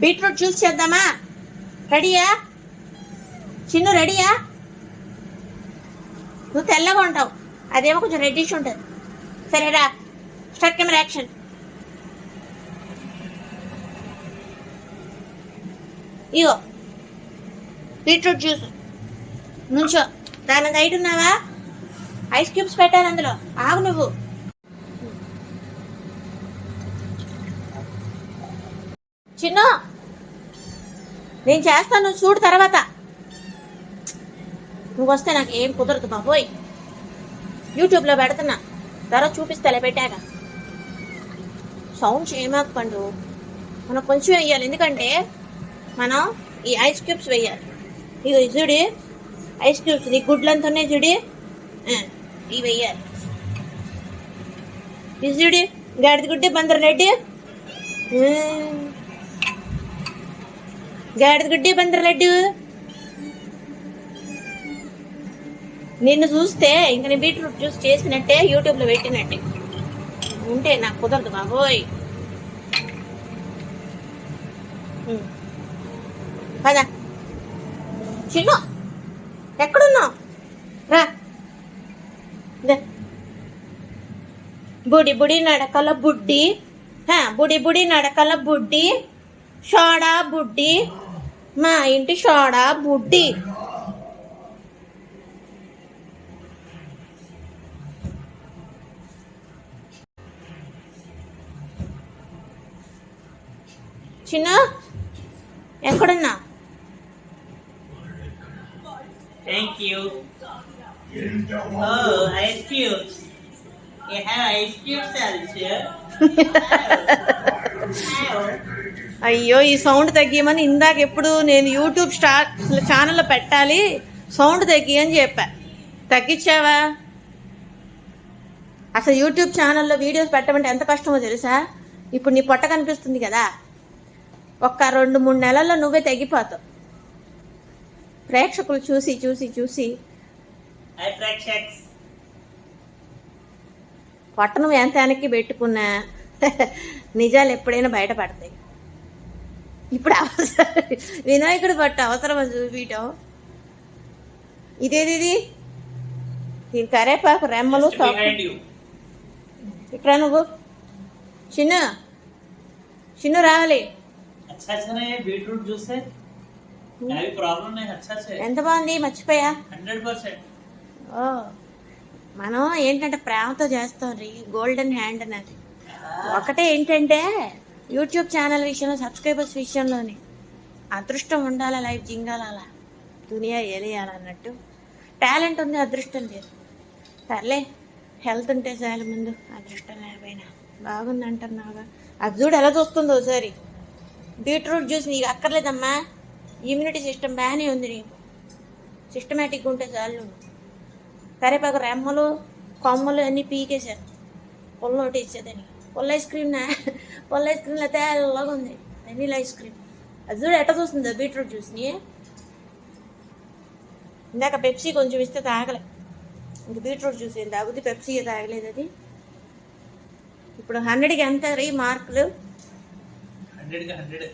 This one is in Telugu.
బీట్రూట్ జ్యూస్ చేద్దామా? రెడీయా చిన్ను? రెడీయా? నువ్వు తెల్లగా ఉంటావు, అదేమో కొంచెం రెడ్డిష్ ఉంటుంది. సరేరా, స్టార్ట్ కెమెరా యాక్షన్. ఇగో బీట్రూట్ జ్యూస్ నుంచో. దాని హైట్ ఉన్నావా? ఐస్ క్యూబ్స్ పెట్టాలి అందులో. ఆగు నువ్వు. చిన్న నేను చేస్తాను, చూడు తర్వాత. నువ్వు వస్తే నాకు ఏం కుదరదు బాబోయ్. యూట్యూబ్లో పెడుతున్నా, తర్వాత చూపిస్తాలే పెట్టాక. సౌండ్ చేయమాక పండు, మనం కొంచెం వేయాలి, ఎందుకంటే మనం ఈ ఐస్ క్యూబ్స్ వేయాలి. ఇగో చూడి ఐస్ క్యూబ్స్, నీ గుడ్లంతా ఉన్నాయి చూడి, ఇవి వేయాలి. ఇది చూడి గాడిద గుడ్డి బందర్ రెడ్డి, గాడిద గుడ్డి బందర్ లడ్డు. నిన్ను చూస్తే ఇంక నేను బీట్రూట్ జ్యూస్ చేసినట్టే, యూట్యూబ్లో పెట్టినట్టే ఉంటే నాకు కుదరదు బాబోయ్. పదా చిన్న, ఎక్కడున్నావు? రా. బుడి బుడి నడకల బుడ్డి, బుడి బుడి నడకల బుడ్డి, షోడా బుడ్డి, మా ఇంటి షోడా బుడ్డి. చిన్న ఎక్కడున్నా? Thank you. Oh, ice cubes. You have ice cubes also. అయ్యో, ఈ సౌండ్ తగ్గియమని ఇందాక ఎప్పుడు నేను యూట్యూబ్ ఛానల్లో పెట్టాలి, సౌండ్ తగ్గి అని చెప్పా. తగ్గించావా? అసలు యూట్యూబ్ ఛానల్లో వీడియోస్ పెట్టమంటే ఎంత కష్టమో తెలుసా? ఇప్పుడు నీ పొట్ట కనిపిస్తుంది కదా, ఒక్క 2-3 నెలల్లో నువ్వే తగ్గిపోతావు. ప్రేక్షకులు చూసి చూసి చూసి పొట్టను ఎంత వెనక్కి పెట్టుకున్నా నిజాలు ఎప్పుడైనా బయటపడతాయి. ఇప్పుడు వినాయకుడు పట్టు అవసరమా చూపించటం? ఇదేది దీని కరేపాకు రెమ్మలు ఇక్కడ. నువ్వు చిన్ను రావాలి. ఎంత బాగుంది, మర్చిపోయా. 100%. ఓ, మనం ఏంటంటే ప్రేమతో చేస్తాం రీ, గోల్డెన్ హ్యాండ్ అనేది. ఒకటే ఏంటంటే యూట్యూబ్ ఛానల్ విషయంలో, సబ్స్క్రైబర్స్ విషయంలోనే అదృష్టం ఉండాలా, లైఫ్ జింగాల, దునియా ఏలియాలన్నట్టు. టాలెంట్ ఉంది, అదృష్టం లేదు. సర్లే, హెల్త్ ఉంటే చాలు, ముందు అదృష్టం లేకపోయినా బాగుంది అంటున్నావుగా. అది చూడు ఎలా చూస్తుందో ఒకసారి. బీట్రూట్ జ్యూస్ నీకు అక్కర్లేదమ్మా, ఇమ్యూనిటీ సిస్టమ్ బాగానే ఉంది నీకు, సిస్టమేటిక్గా ఉంటే చాలు. కరేపాకు రెమ్మలు కొమ్మలు అన్నీ పీకేశారు, పొల్ల ఒకటి ఇచ్చేదని. పొల్ల ఐస్ క్రీమ్లో తెల్లగా ఉంది, వెనీలా ఐస్ క్రీమ్. అది చూడు ఎట్ట చూస్తుందో బీట్రూట్ జ్యూస్ని. ఇందాక పెప్సీ కొంచెం ఇస్తే తాగలే, ఇంక బీట్రూట్ జ్యూస్ ఏం తాగుద్ది, పెప్సీ తాగలేదు అది. ఇప్పుడు 100కి ఎంత రీ మార్కులు? 100కి 100.